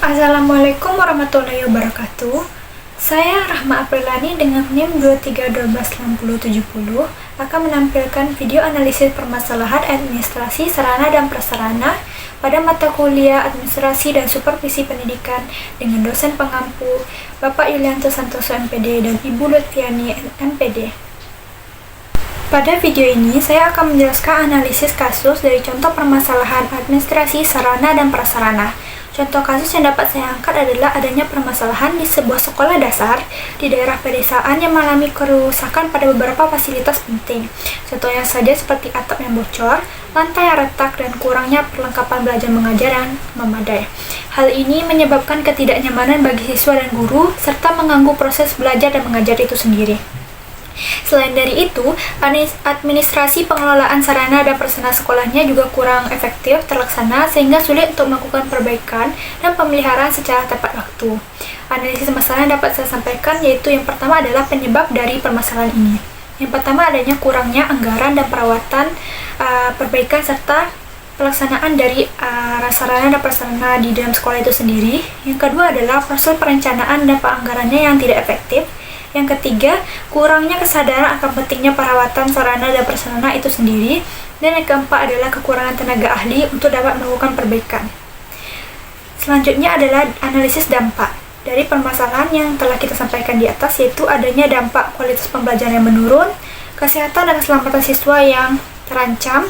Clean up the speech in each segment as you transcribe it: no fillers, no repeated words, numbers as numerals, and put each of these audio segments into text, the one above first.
Assalamualaikum warahmatullahi wabarakatuh. Saya Rahma Aprilani dengan NIM 23126070 akan menampilkan video analisis permasalahan administrasi sarana dan prasarana pada mata kuliah Administrasi dan Supervisi Pendidikan dengan dosen pengampu Bapak Yulianto Santoso MPD dan Ibu Lutfiani MPD. Pada video ini, saya akan menjelaskan analisis kasus dari contoh permasalahan administrasi sarana dan prasarana. Contoh kasus yang dapat saya angkat adalah adanya permasalahan di sebuah sekolah dasar di daerah pedesaan yang mengalami kerusakan pada beberapa fasilitas penting. Contohnya saja seperti atap yang bocor, lantai yang retak, dan kurangnya perlengkapan belajar mengajar yang memadai. Hal ini menyebabkan ketidaknyamanan bagi siswa dan guru, serta mengganggu proses belajar dan mengajar itu sendiri. Selain dari itu, administrasi pengelolaan sarana dan prasarana sekolahnya juga kurang efektif terlaksana sehingga sulit untuk melakukan perbaikan dan pemeliharaan secara tepat waktu. Analisis masalah yang dapat saya sampaikan yaitu yang pertama adalah penyebab dari permasalahan ini. Yang pertama adanya kurangnya anggaran dan perawatan perbaikan serta pelaksanaan dari sarana dan prasarana di dalam sekolah itu sendiri. Yang kedua adalah proses perencanaan dan penganggarannya yang tidak efektif. Yang ketiga, kurangnya kesadaran akan pentingnya perawatan sarana dan prasarana itu sendiri. Dan yang keempat adalah kekurangan tenaga ahli untuk dapat melakukan perbaikan. Selanjutnya adalah analisis dampak dari permasalahan yang telah kita sampaikan di atas, yaitu adanya dampak kualitas pembelajaran yang menurun, kesehatan dan keselamatan siswa yang terancam,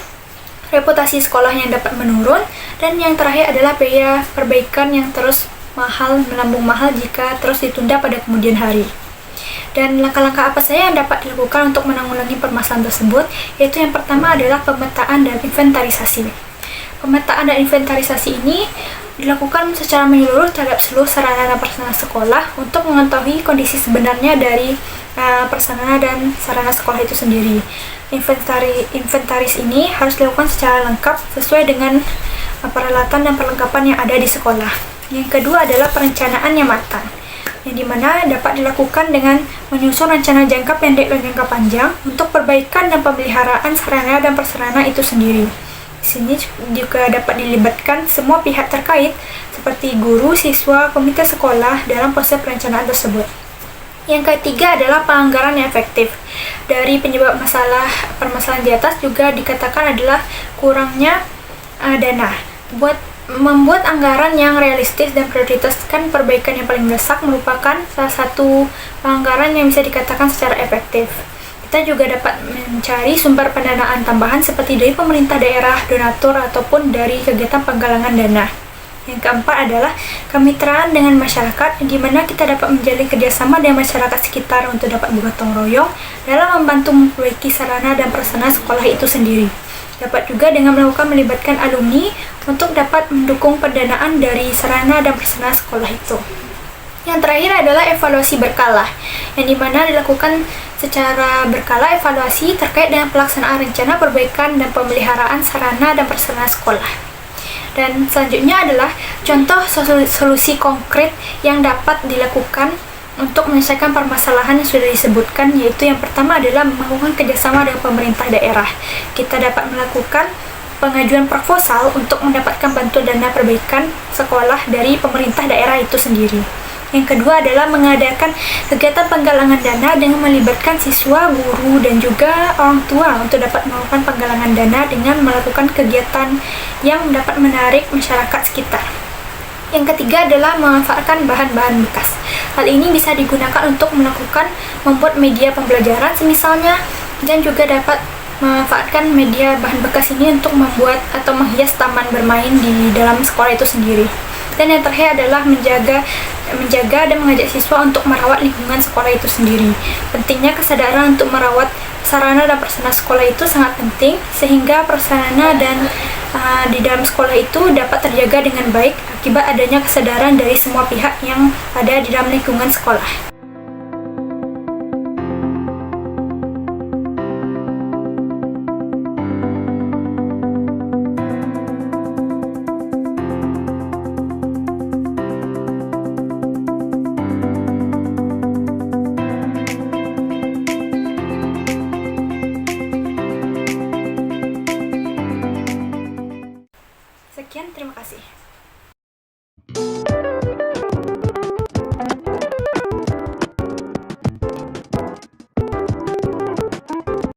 reputasi sekolah yang dapat menurun, dan yang terakhir adalah biaya perbaikan yang terus melambung mahal jika terus ditunda pada kemudian hari. Dan langkah-langkah apa saja yang dapat dilakukan untuk menanggulangi permasalahan tersebut, yaitu yang pertama adalah pemetaan dan inventarisasi. Pemetaan dan inventarisasi ini dilakukan secara menyeluruh terhadap seluruh sarana dan prasarana sekolah untuk mengetahui kondisi sebenarnya dari prasarana dan sarana sekolah itu sendiri. Inventaris ini harus dilakukan secara lengkap sesuai dengan peralatan dan perlengkapan yang ada di sekolah. Yang kedua adalah perencanaan yang matang, yang dimana dapat dilakukan dengan menyusun rencana jangka pendek dan jangka panjang untuk perbaikan dan pemeliharaan sarana dan prasarana itu sendiri. Di sini juga dapat dilibatkan semua pihak terkait seperti guru, siswa, komite sekolah dalam proses perencanaan tersebut. Yang ketiga adalah penganggaran yang efektif. Dari penyebab permasalahan di atas juga dikatakan adalah kurangnya dana. Membuat anggaran yang realistis dan prioritaskan perbaikan yang paling mendesak merupakan salah satu anggaran yang bisa dikatakan secara efektif. Kita juga dapat mencari sumber pendanaan tambahan seperti dari pemerintah daerah, donatur, ataupun dari kegiatan penggalangan dana. Yang keempat adalah kemitraan dengan masyarakat, di mana kita dapat menjalin kerjasama dengan masyarakat sekitar untuk dapat bergotong royong dalam membantu memperbaiki sarana dan prasarana sekolah itu sendiri. Dapat juga dengan melibatkan alumni untuk dapat mendukung pendanaan dari sarana dan prasarana sekolah itu. Yang terakhir adalah evaluasi berkala, yang dimana dilakukan secara berkala evaluasi terkait dengan pelaksanaan rencana perbaikan dan pemeliharaan sarana dan prasarana sekolah. Dan selanjutnya adalah contoh solusi konkret yang dapat dilakukan untuk menyelesaikan permasalahan yang sudah disebutkan, yaitu yang pertama adalah melakukan kerjasama dengan pemerintah daerah. Kita dapat melakukan pengajuan proposal untuk mendapatkan bantuan dana perbaikan sekolah dari pemerintah daerah itu sendiri. Yang kedua adalah mengadakan kegiatan penggalangan dana dengan melibatkan siswa, guru, dan juga orang tua untuk dapat melakukan penggalangan dana dengan melakukan kegiatan yang dapat menarik masyarakat sekitar. Yang ketiga adalah memanfaatkan bahan-bahan bekas. Hal ini bisa digunakan untuk membuat media pembelajaran semisalnya, dan juga dapat memanfaatkan media bahan bekas ini untuk membuat atau menghias taman bermain di dalam sekolah itu sendiri. Dan yang terakhir adalah menjaga dan mengajak siswa untuk merawat lingkungan sekolah itu sendiri. Pentingnya kesadaran untuk merawat sarana dan prasarana sekolah itu sangat penting, sehingga prasarana dan di dalam sekolah itu dapat terjaga dengan baik akibat adanya kesadaran dari semua pihak yang ada di dalam lingkungan sekolah.